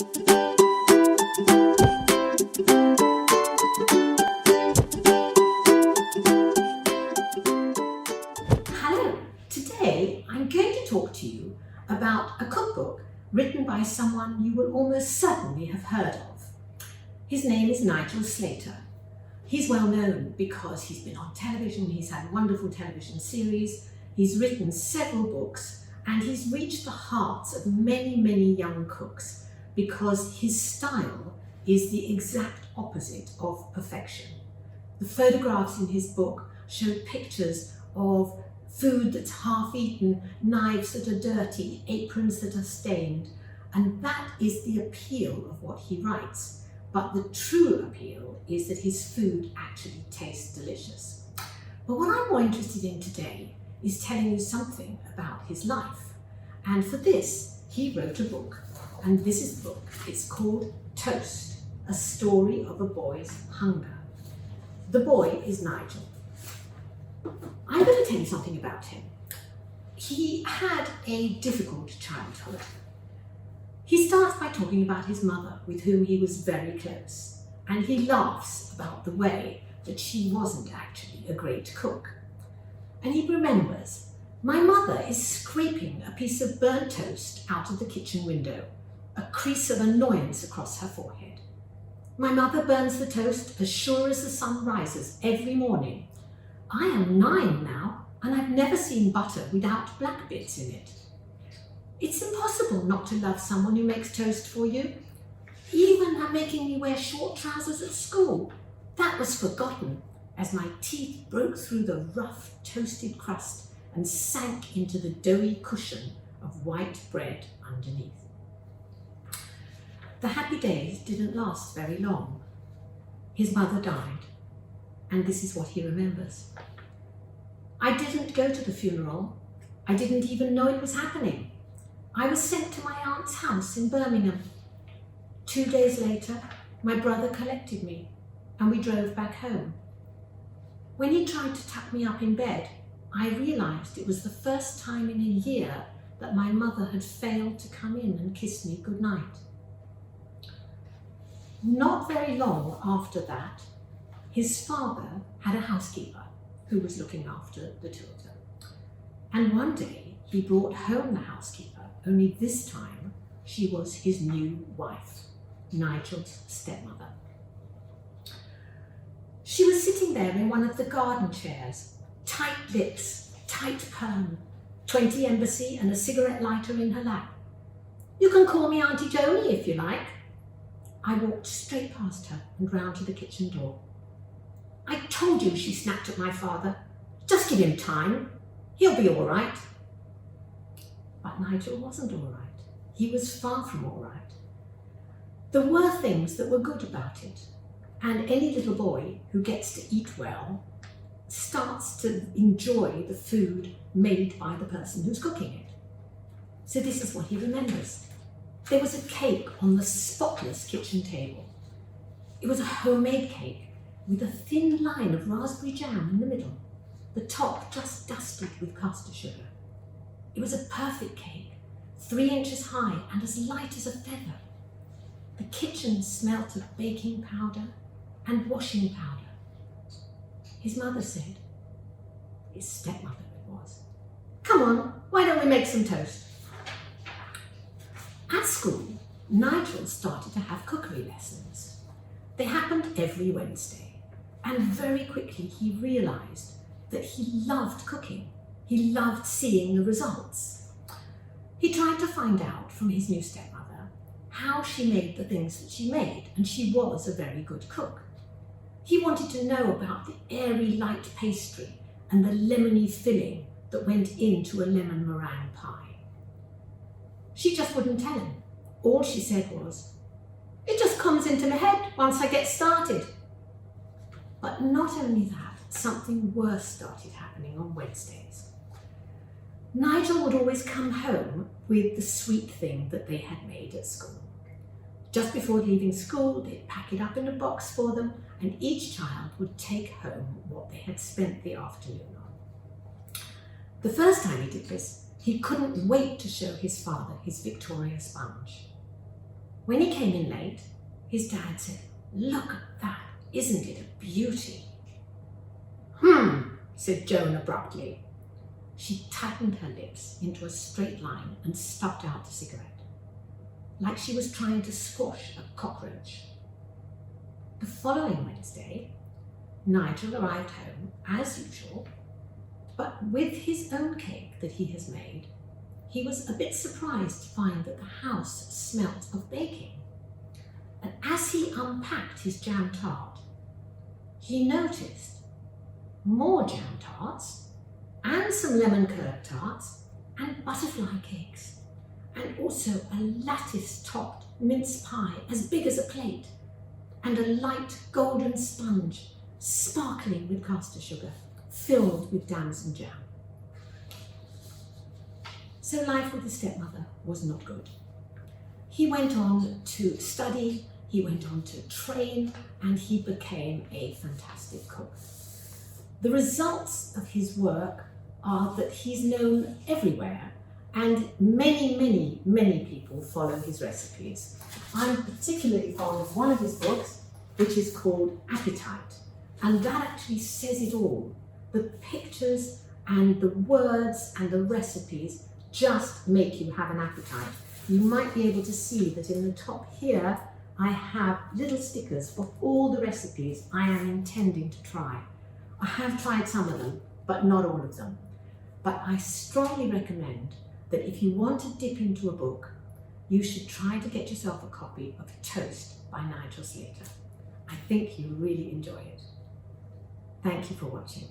Hello, today I'm going to talk to you about a cookbook written by someone you will almost certainly have heard of. His name is Nigel Slater. He's well known because he's been on television, he's had wonderful television series, he's written several books, and he's reached the hearts of many, many young cooks because his style is the exact opposite of perfection. The photographs in his book show pictures of food that's half-eaten, knives that are dirty, aprons that are stained, and that is the appeal of what he writes. But the true appeal is that his food actually tastes delicious. But what I'm more interested in today is telling you something about his life. And for this, he wrote a book, and this is the book. It's called Toast, a story of a boy's hunger. The boy is Nigel. I'm going to tell you something about him. He had a difficult childhood. He starts by talking about his mother, with whom he was very close, and he laughs about the way that she wasn't actually a great cook. And he remembers, my mother is scraping a piece of burnt toast out of the kitchen window, a crease of annoyance across her forehead. My mother burns the toast as sure as the sun rises every morning. I am 9 now, and I've never seen butter without black bits in it. It's impossible not to love someone who makes toast for you. Even her making me wear short trousers at school. That was forgotten as my teeth broke through the rough toasted crust and sank into the doughy cushion of white bread underneath. The happy days didn't last very long. His mother died, and this is what he remembers. I didn't go to the funeral. I didn't even know it was happening. I was sent to my aunt's house in Birmingham. 2 days later, my brother collected me, and we drove back home. When he tried to tuck me up in bed, I realised it was the first time in a year that my mother had failed to come in and kiss me goodnight. Not very long after that, his father had a housekeeper who was looking after the two of them. And one day he brought home the housekeeper, only this time she was his new wife, Nigel's stepmother. She was sitting there in one of the garden chairs, tight lips, tight perm, 20 embassy and a cigarette lighter in her lap. You can call me Auntie Joni if you like. I walked straight past her and round to the kitchen door. I told you, she snapped at my father. Just give him time. He'll be all right. But Nigel wasn't all right. He was far from all right. There were things that were good about it. And any little boy who gets to eat well starts to enjoy the food made by the person who's cooking it. So this is what he remembers. There was a cake on the spotless kitchen table. It was a homemade cake with a thin line of raspberry jam in the middle, the top just dusted with caster sugar. It was a perfect cake, 3 inches high and as light as a feather. The kitchen smelt of baking powder and washing powder. His mother said, his stepmother it was, "Come on, why don't we make some toast?" At school, Nigel started to have cookery lessons. They happened every Wednesday. And very quickly he realised that he loved cooking. He loved seeing the results. He tried to find out from his new stepmother how she made the things that she made, and she was a very good cook. He wanted to know about the airy light pastry and the lemony filling that went into a lemon meringue pie. She just wouldn't tell him. All she said was, "It just comes into my head once I get started." But not only that, something worse started happening on Wednesdays. Nigel would always come home with the sweet thing that they had made at school. Just before leaving school, they'd pack it up in a box for them, and each child would take home what they had spent the afternoon on. The first time he did this, he couldn't wait to show his father his Victoria sponge. When he came in late, his dad said, "Look at that, isn't it a beauty?" Said Joan abruptly. She tightened her lips into a straight line and stuffed out the cigarette, like she was trying to squash a cockroach. The following Wednesday, Nigel arrived home as usual, but with his own cake that he has made. He was a bit surprised to find that the house smelt of baking. And as he unpacked his jam tart, he noticed more jam tarts and some lemon curd tarts and butterfly cakes, and also a lattice-topped mince pie as big as a plate, and a light golden sponge sparkling with caster sugar, filled with damson jam. So life with the stepmother was not good. He went on to study, he went on to train, and he became a fantastic cook. The results of his work are that he's known everywhere, and many people follow his recipes. I'm particularly fond of one of his books, which is called Appetite, and that actually says it all. The pictures and the words and the recipes just make you have an appetite. You might be able to see that in the top here, I have little stickers for all the recipes I am intending to try. I have tried some of them, but not all of them. But I strongly recommend that if you want to dip into a book, you should try to get yourself a copy of Toast by Nigel Slater. I think you'll really enjoy it. Thank you for watching.